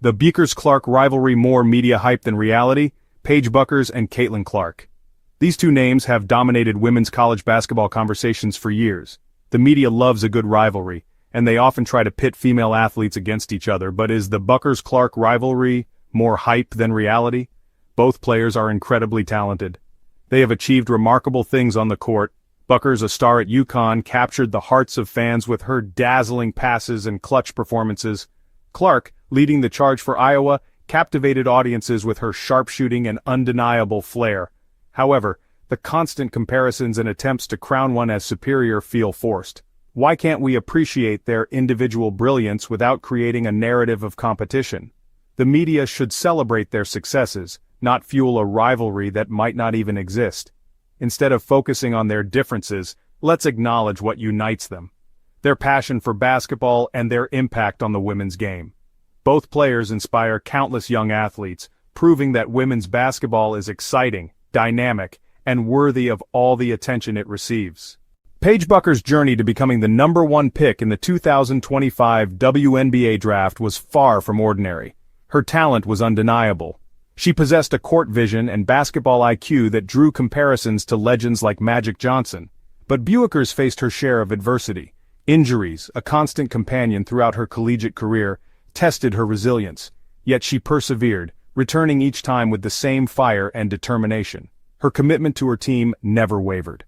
The Bueckers-Clark rivalry more media hype than reality? Paige Bueckers and Caitlin Clark. These two names have dominated women's college basketball conversations for years. The media loves a good rivalry, and they often try to pit female athletes against each other, but is the Bueckers-Clark rivalry more hype than reality? Both players are incredibly talented. They have achieved remarkable things on the court. Bueckers, a star at UConn, captured the hearts of fans with her dazzling passes and clutch performances. Clark, leading the charge for Iowa, captivated audiences with her sharpshooting and undeniable flair. However, the constant comparisons and attempts to crown one as superior feel forced. Why can't we appreciate their individual brilliance without creating a narrative of competition? The media should celebrate their successes, not fuel a rivalry that might not even exist. Instead of focusing on their differences, let's acknowledge what unites them: their passion for basketball and their impact on the women's game. Both players inspire countless young athletes, proving that women's basketball is exciting, dynamic, and worthy of all the attention it receives. Paige Bueckers' journey to becoming the #1 pick in the 2025 WNBA draft was far from ordinary. Her talent was undeniable. She possessed a court vision and basketball IQ that drew comparisons to legends like Magic Johnson. But Bueckers faced her share of adversity. Injuries, a constant companion throughout her collegiate career, tested her resilience. Yet she persevered, returning each time with the same fire and determination. Her commitment to her team never wavered.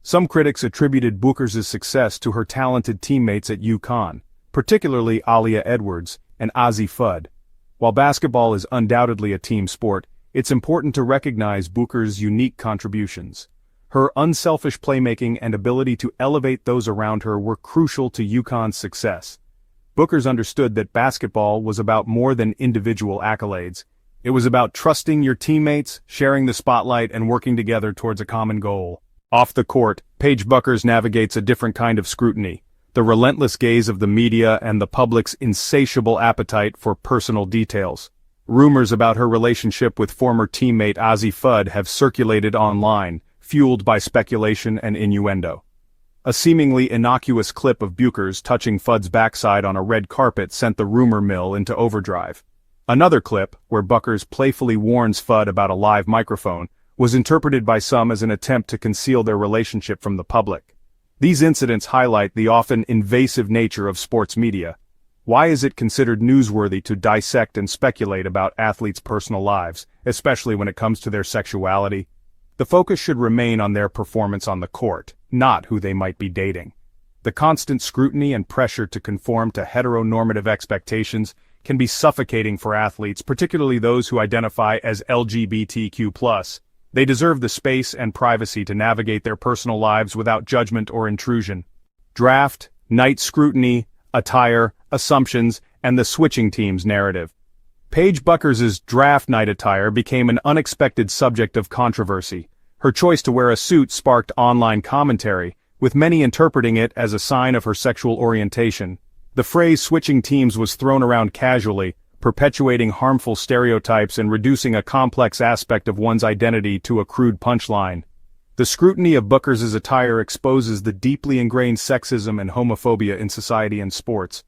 Some critics attributed Bueckers' success to her talented teammates at UConn, particularly Aaliyah Edwards and Azzi Fudd. While basketball is undoubtedly a team sport, it's important to recognize Bueckers' unique contributions. Her unselfish playmaking and ability to elevate those around her were crucial to UConn's success. Bueckers understood that basketball was about more than individual accolades. It was about trusting your teammates, sharing the spotlight, and working together towards a common goal. Off the court, Paige Bueckers navigates a different kind of scrutiny: the relentless gaze of the media and the public's insatiable appetite for personal details. Rumors about her relationship with former teammate Azzi Fudd have circulated online, fueled by speculation and innuendo. A seemingly innocuous clip of Bueckers touching Fudd's backside on a red carpet sent the rumor mill into overdrive. Another clip, where Bueckers playfully warns Fudd about a live microphone, was interpreted by some as an attempt to conceal their relationship from the public. These incidents highlight the often invasive nature of sports media. Why is it considered newsworthy to dissect and speculate about athletes' personal lives, especially when it comes to their sexuality? The focus should remain on their performance on the court, not who they might be dating. The constant scrutiny and pressure to conform to heteronormative expectations can be suffocating for athletes, particularly those who identify as LGBTQ+. They deserve the space and privacy to navigate their personal lives without judgment or intrusion. Draft, night scrutiny, attire, assumptions, and the switching teams narrative. Paige Bueckers' draft night attire became an unexpected subject of controversy. Her choice to wear a suit sparked online commentary, with many interpreting it as a sign of her sexual orientation. The phrase "switching teams" was thrown around casually, perpetuating harmful stereotypes and reducing a complex aspect of one's identity to a crude punchline. The scrutiny of Bueckers' attire exposes the deeply ingrained sexism and homophobia in society and sports.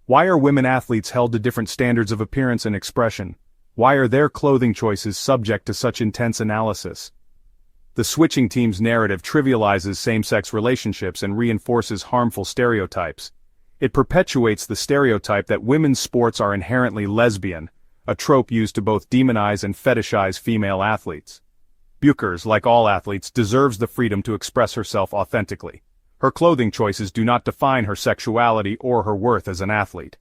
Why are women athletes held to different standards of appearance and expression? Why are their clothing choices subject to such intense analysis? The switching teams narrative trivializes same-sex relationships and reinforces harmful stereotypes. It perpetuates the stereotype that women's sports are inherently lesbian, a trope used to both demonize and fetishize female athletes. Bueckers, like all athletes, deserves the freedom to express herself authentically. Her clothing choices do not define her sexuality or her worth as an athlete.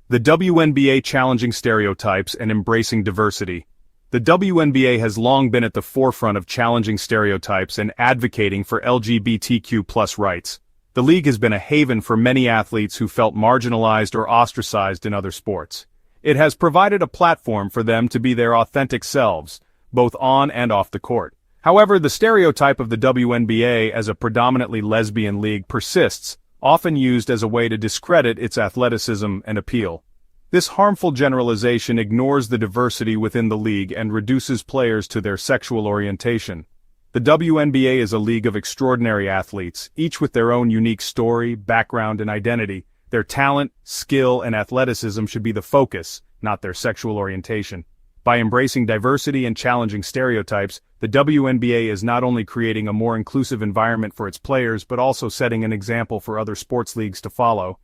The WNBA challenging stereotypes and embracing diversity. The WNBA has long been at the forefront of challenging stereotypes and advocating for LGBTQ+ rights. The league has been a haven for many athletes who felt marginalized or ostracized in other sports. It has provided a platform for them to be their authentic selves, both on and off the court. However, the stereotype of the WNBA as a predominantly lesbian league persists, often used as a way to discredit its athleticism and appeal. This harmful generalization ignores the diversity within the league and reduces players to their sexual orientation. The WNBA is a league of extraordinary athletes, each with their own unique story, background, and identity. Their talent, skill, and athleticism should be the focus, not their sexual orientation. By embracing diversity and challenging stereotypes, the WNBA is not only creating a more inclusive environment for its players but also setting an example for other sports leagues to follow.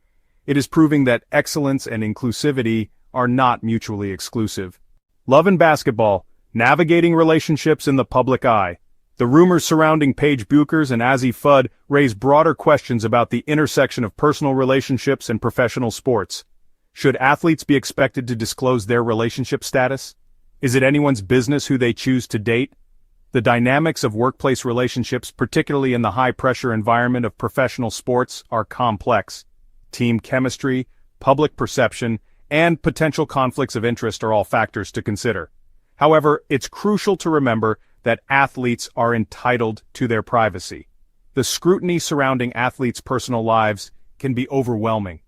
It is proving that excellence and inclusivity are not mutually exclusive. Love and basketball, navigating relationships in the public eye. The rumors surrounding Paige Bueckers and Attire raise broader questions about the intersection of personal relationships and professional sports. Should athletes be expected to disclose their relationship status? Is it anyone's business who they choose to date? The dynamics of workplace relationships, particularly in the high-pressure environment of professional sports, are complex. Team chemistry, public perception, and potential conflicts of interest are all factors to consider. However, it's crucial to remember that athletes are entitled to their privacy. The scrutiny surrounding athletes' personal lives can be overwhelming.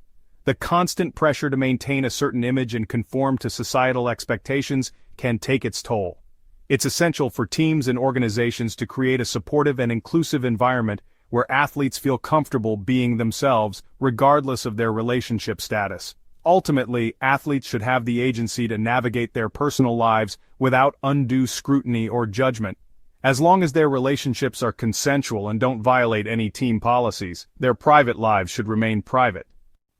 The constant pressure to maintain a certain image and conform to societal expectations can take its toll. It's essential for teams and organizations to create a supportive and inclusive environment where athletes feel comfortable being themselves, regardless of their relationship status. Ultimately, athletes should have the agency to navigate their personal lives without undue scrutiny or judgment. As long as their relationships are consensual and don't violate any team policies, their private lives should remain private.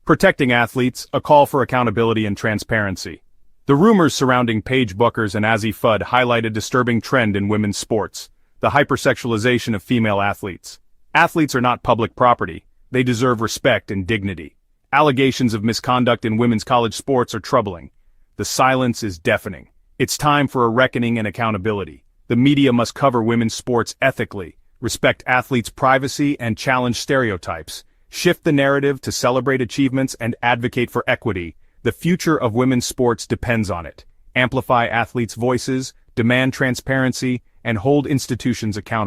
Protecting athletes, a call for accountability and transparency. The rumors surrounding Paige Bueckers and Attire highlight a disturbing trend in women's sports: the hypersexualization of female athletes. Athletes are not public property. They deserve respect and dignity. Allegations of misconduct in women's college sports are troubling. The silence is deafening. It's time for a reckoning and accountability. The media must cover women's sports ethically, respect athletes' privacy, and challenge stereotypes. Shift the narrative to celebrate achievements and advocate for equity. The future of women's sports depends on it. Amplify athletes' voices, demand transparency, and hold institutions accountable.